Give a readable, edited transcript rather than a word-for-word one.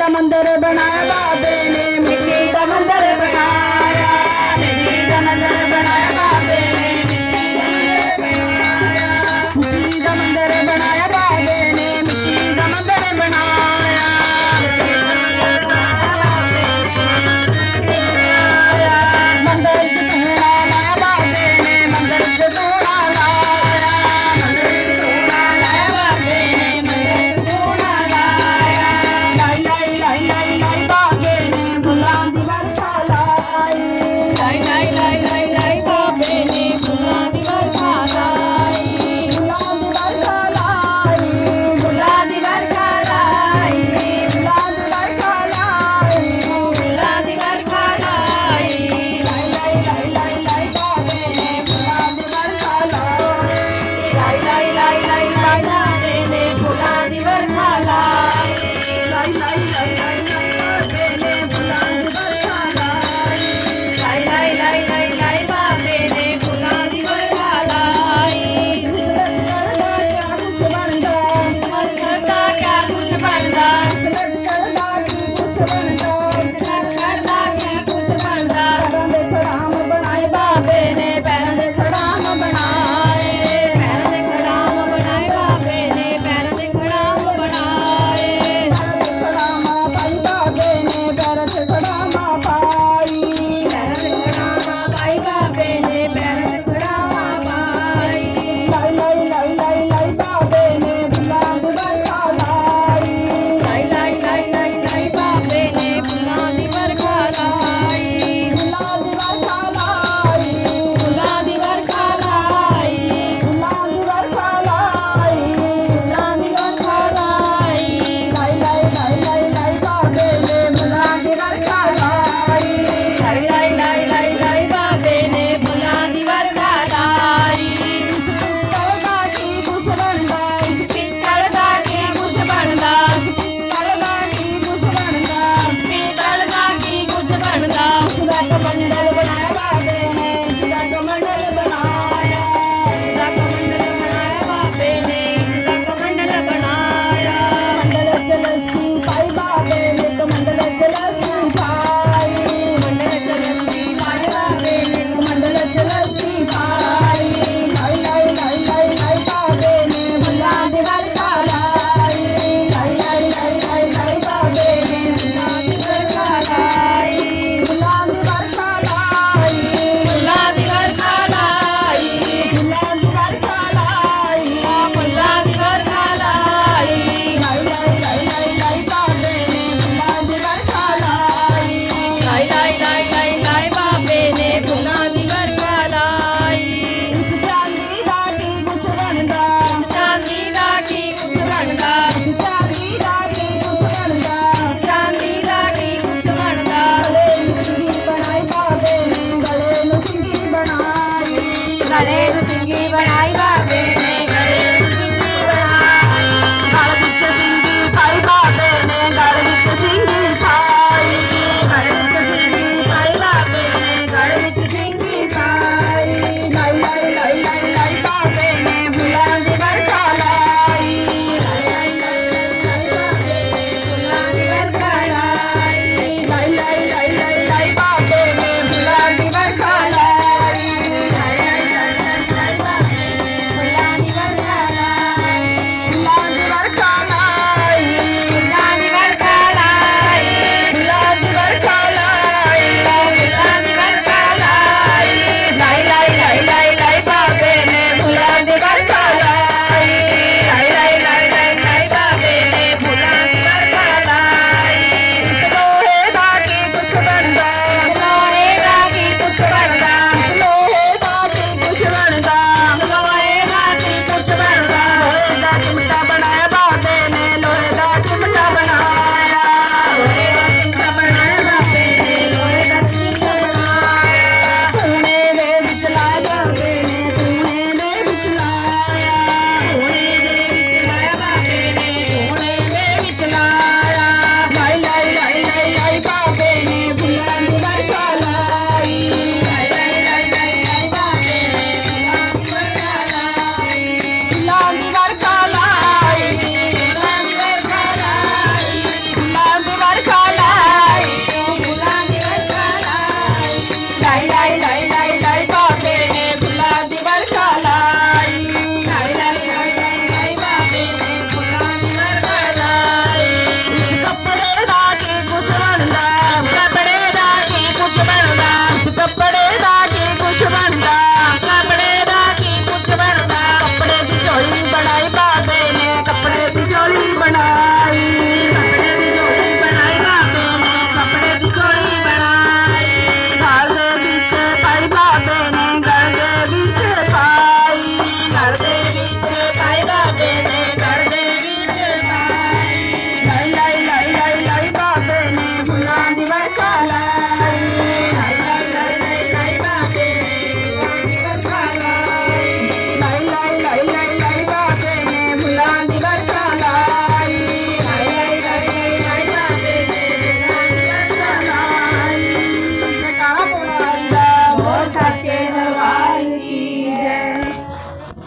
दा मंदिर बनाया बाबे ने, मिट्टी दा मंदिर बनाया, मिट्टी दा मंदिर बनाया बाबे ने, मिट्टी दा मंदिर बनाया बाबे ने, मिट्टी दा मंदिर बनाया, मंदिर च धूना लाया बाबे ने, मंदिर च धूना लाया, मंदिर च धूना लाया बाबे ने, मंदिर च धूना लाया, लाई लाई लाई लाई लाई बाबे ने फुल्लां दी वर्खा लाई, लाई लाई लाई लाई लाई बाबे ने फुल्लां दी वर्खा लाई, फुल्लां दी वर्खा लाई, फुल्लां दी वर्खा लाई, फुल्लां दी वर्खा लाई, फुल्लां दी वर्खा लाई, लाई लाई लाई लाई लाई बाबे ने फुल्लां दी वर्खा लाई, लाई लाई लाई लाई लाई बाबे ने फुल्लां दी वर्खा लाई, लाई लाई लाई लाई लाई बाबे ने फुल्लां दी वर्खा लाई, लाई लाई लाई लाई लाई बाबे ने फुल्लां दी वर्खा लाई, लक्कड़ दा क्या कुछ बनदा, लक्कड़ दा कुछ बनदा, लक्कड़ दा क्या कुछ बनदा, पैरां दे खड़ाम बनाए बाबे ने, पैरां दे खड़ाम बनाए, पैरां दे खड़ाम बनाए बाबे ने, पैरां दे खड़ाम बनाए, पैरां दे खड़ाम पाई बाबे ने, पैरां दे खड़ाम पाई, पैरां दे खड़ाम पाई बाबे ने, पैरां दे खड़ाम पाई, लाई लाई लाई लाई लाई बाबे ने फुल्लां दी वर्खा लाई, लाई लाई लाई लाई लाई बाबे ने फुल्लां दी वर्खा लाई, फुल्लां दी वर्खा लाई, फुल्लां दी वर्खा लाई, फुल्लां दी वर्खा लाई, फुल्लां दी वर्खा लाई, लाई लाई लाई लाई लाई बाबे ने फुल्लां दी वर्खा लाई, लाई लाई लाई लाई लाई बाबे ने फुल्लां दी वर्खा लाई, पित्तल दा की कुछ बनदा, पित्तल दा की कुछ बनदा, पित्तल दा की कुछ बनदा, पित्तल दा की कुछ बनदा, उसदा कमंडल बनाया बाबे ने, उसदा कमंडल बनाया, उसदा कमंडल बनाया बाबे ने, उसदा कमंडल बनाया, मंडल च लस्सी पाई बाबे ने, कमंडल च लस्सी पाई, मंडल च लस्सी पाई बाबे ने, कमंडल च लस्सी पाई, लाई लाई लाई लाई लाई बाबे ने फुल्लां दी वर्खा लाई, लाई लाई लाई लाई लाई बाबे ने फुल्लां दी वर्खा लाई, फुल्लां दी वर्खा लाई, फुल्लां दी वर्खा लाई, फुल्लां दी वर्खा लाई, फुल्लां दी वर्खा लाई, लाई लाई लाई लाई लाई बाबे ने फुल्लां दी वर्खा लाई, लाई लाई लाई लाई लाई बाबे ने फुल्लां दी वर्खा लाई, चांदी दा की कुछ बनदा, चांदी दा की कुछ बनदा, चांदी दा की कुछ बनदा, चांदी दा की कुछ बनदा, गले नूं सिंगी बनाई बाबे ने, गले नूं सिंगी बनाई, गले नूं सिंगी बनाई बाबे ने, गले नूं सिंगी बनाई, गल विच सिंगी पाई बाबे ने, गल विच सिंगी पाई, गल विच सिंगी पाई बाबे ने, गल विच सिंगी पाई, लाई लाई लाई लाई लाई बाबे ने फुल्लां दी वर्खा लाई, लाई लाई लाई लाई लाई बाबे ने फुल्लां दी वर्खा लाई, लाई लाई लाई लाई लाई बाबे ने फुल्लां दी वर्खा लाई, लाई लाई लाई लाई लाई बाबे ने फुल्लां दी वर्खा लाई, फुल्लां दी वर्खा लाई, फुल्लां दी वर्खा लाई, फुल्लां दी वर्खा लाई, फुल्लां दी वर्खा लाई, लाई लाई लाई लाई लाई बाबे ने फुल्लां दी वर्खा लाई, लाई लाई लाई लाई लाई बाबे ने फुल्लां दी वर्खा लाई, लोहे दा की कुछ बनदा, लोहे दा की कुछ बनदा, लोहे दा की कुछ बनदा, लोहे दा की कुछ बनदा, लोहे दा चिमटा